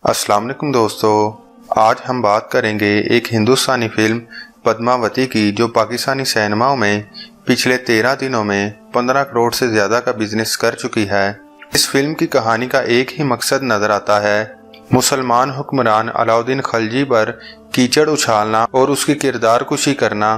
अस्सलाम वालेकुम दोस्तों, आज हम बात करेंगे एक हिंदुस्तानी फिल्म पद्मावती की जो पाकिस्तानी सिनेमाओं में पिछले 13 दिनों में 15 करोड़ से ज़्यादा का बिजनेस कर चुकी है। इस फिल्म की कहानी का एक ही मकसद नज़र आता है, मुसलमान हुक्मरान अलाउद्दीन खिलजी पर कीचड़ उछालना और उसकी किरदार कुशी करना।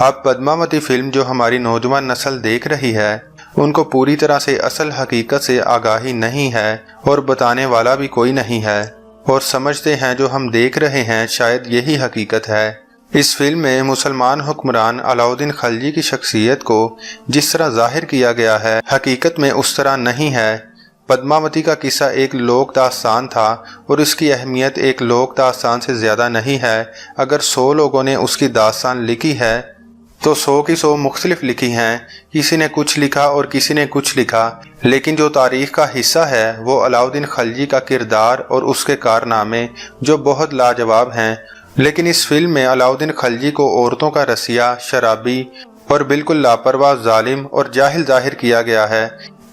अब पद्मावती फिल्म जो हमारी नौजवान नस्ल देख रही है उनको पूरी तरह से असल हकीकत से आगाही नहीं है और बताने वाला भी कोई नहीं है, और समझते हैं जो हम देख रहे हैं शायद यही हकीकत है। इस फिल्म में मुसलमान हुक्मरान अलाउद्दीन खिलजी की शख्सियत को जिस तरह जाहिर किया गया है हकीकत में उस तरह नहीं है। पद्मावती का किस्सा एक लोक दास्तान था और इसकी अहमियत एक लोक दास्तान से ज़्यादा नहीं है। अगर 100 लोगों ने उसकी दास्तान लिखी है तो 100 की 100 मुख्तलिफ लिखी हैं, किसी ने कुछ लिखा और किसी ने कुछ लिखा, लेकिन जो तारीख का हिस्सा है वो अलाउद्दीन खिलजी का किरदार और उसके कारनामे जो बहुत लाजवाब हैं। लेकिन इस फिल्म में अलाउद्दीन खिलजी को औरतों का रसिया, शराबी और बिल्कुल लापरवाह, जालिम और जाहिल जाहिर किया गया है।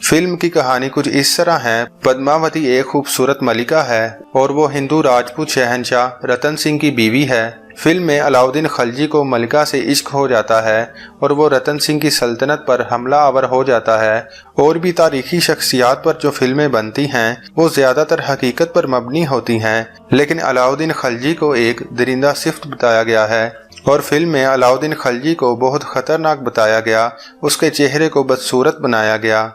फिल्म की कहानी कुछ इस तरह है। पद्मावती एक खूबसूरत मलिका है और वो हिंदू राजपूत शहंशाह रतन सिंह की बीवी है। फिल्म में अलाउद्दीन खिलजी को मलिका से इश्क हो जाता है और वो रतन सिंह की सल्तनत पर हमला आवर हो जाता है। और भी तारीखी शख्सियात पर जो फिल्में बनती हैं वो ज़्यादातर हकीकत पर मबनी होती हैं, लेकिन अलाउद्दीन खिलजी को एक दरिंदा सिफ्त बताया गया है और फिल्म में अलाउद्दीन खिलजी को बहुत ख़तरनाक बताया गया, उसके चेहरे को बदसूरत बनाया गया।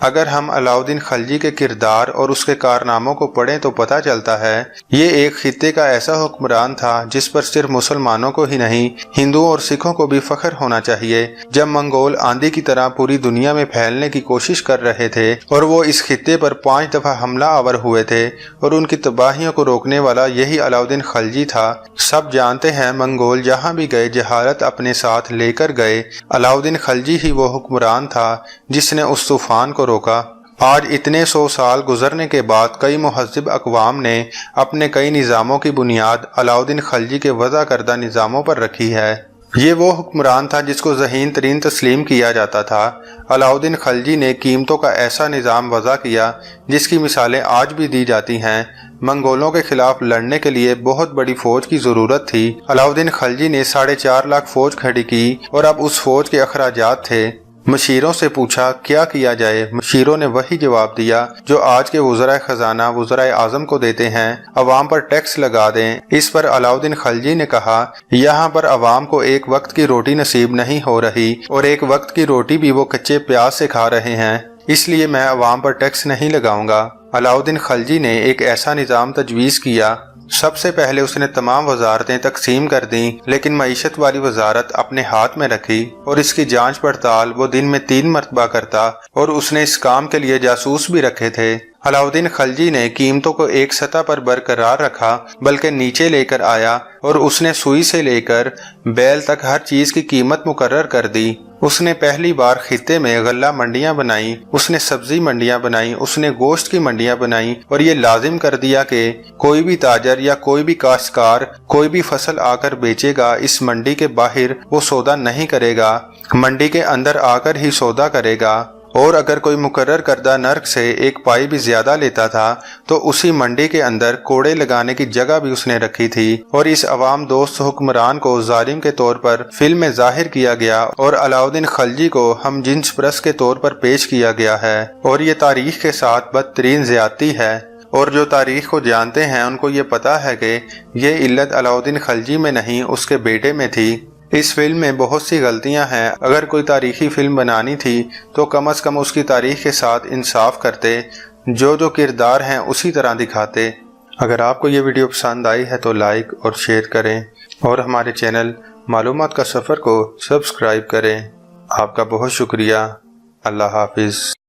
अगर हम अलाउद्दीन खिलजी के किरदार और उसके कारनामों को पढ़ें तो पता चलता है ये एक खित्ते का ऐसा हुक्मरान था जिस पर सिर्फ मुसलमानों को ही नहीं हिंदुओं और सिखों को भी फख्र होना चाहिए। जब मंगोल आंधी की तरह पूरी दुनिया में फैलने की कोशिश कर रहे थे और वो इस खित्ते पर 5 दफ़ा हमला आवर हुए थे और उनकी तबाहियों को रोकने वाला यही अलाउद्दीन खिलजी था। सब जानते हैं मंगोल जहाँ भी गए जहालत अपने साथ लेकर गए। अलाउद्दीन खिलजी ही वो हुक्मरान था जिसने उस तूफान को रोका। आज इतने 100 साल गुजरने के बाद कई मुहज़्ज़िब अक़वाम ने अपने कई निज़ामों की बुनियाद अलाउद्दीन खिलजी के वज़ा करदा निज़ामों पर रखी है। ये वो हुक्मरान था जिसको ज़हीन तरीन तस्लीम किया जाता था। अलाउद्दीन खिलजी ने कीमतों का ऐसा निज़ाम वज़ा किया जिसकी मिसालें आज भी दी जाती हैं। मंगोलों के खिलाफ लड़ने के लिए बहुत बड़ी फौज की ज़रूरत थी। अलाउद्दीन खिलजी ने 4.5 लाख फौज खड़ी की और अब उस फौज के अखराजात थे। मशीरों से पूछा क्या किया जाए, मशीरों ने वही जवाब दिया जो आज के वज़राए खजाना वज़राए आज़म को देते हैं, अवाम पर टैक्स लगा दें। इस पर अलाउद्दीन खिलजी ने कहा यहाँ पर अवाम को एक वक्त की रोटी नसीब नहीं हो रही और एक वक्त की रोटी भी वो कच्चे प्याज से खा रहे हैं, इसलिए मैं अवाम पर टैक्स नहीं लगाऊंगा। अलाउद्दीन खिलजी ने एक ऐसा निज़ाम तजवीज़ किया। सबसे पहले उसने तमाम वजारतें तकसीम कर दी, लेकिन मईशत वाली वजारत अपने हाथ में रखी और इसकी जांच पड़ताल वो दिन में 3 मरतबा करता और उसने इस काम के लिए जासूस भी रखे थे। अलाउद्दीन खिलजी ने कीमतों को एक सतह पर बरकरार रखा बल्कि नीचे लेकर आया और उसने सुई से लेकर बैल तक हर चीज की कीमत मुकर्रर कर दी। उसने पहली बार खित्ते में गल्ला मंडियां बनाई, उसने सब्जी मंडियां बनाई, उसने गोश्त की मंडियां बनाई और ये लाजिम कर दिया कि कोई भी ताजर या कोई भी काश्तकार कोई भी फसल आकर बेचेगा इस मंडी के बाहर वो सौदा नहीं करेगा, मंडी के अंदर आकर ही सौदा करेगा। और अगर कोई मुकर्रर करदा नर्क से एक पाई भी ज्यादा लेता था तो उसी मंडी के अंदर कोड़े लगाने की जगह भी उसने रखी थी। और इस अवाम दोस्त हुक्मरान को जालिम के तौर पर फिल्म में जाहिर किया गया और अलाउद्दीन खिलजी को हम जिन्स परस्त के तौर पर पेश किया गया है और ये तारीख के साथ बदतरीन ज्यादती है। और जो तारीख को जानते हैं उनको ये पता है कि ये इल्लत अलाउद्दीन खिलजी में नहीं उसके बेटे में थी। इस फिल्म में बहुत सी गलतियां हैं। अगर कोई तारीखी फिल्म बनानी थी तो कम से कम उसकी तारीख के साथ इंसाफ करते, जो किरदार हैं उसी तरह दिखाते। अगर आपको ये वीडियो पसंद आई है तो लाइक और शेयर करें और हमारे चैनल मालूमात का सफ़र को सब्सक्राइब करें। आपका बहुत शुक्रिया। अल्लाह हाफिज़।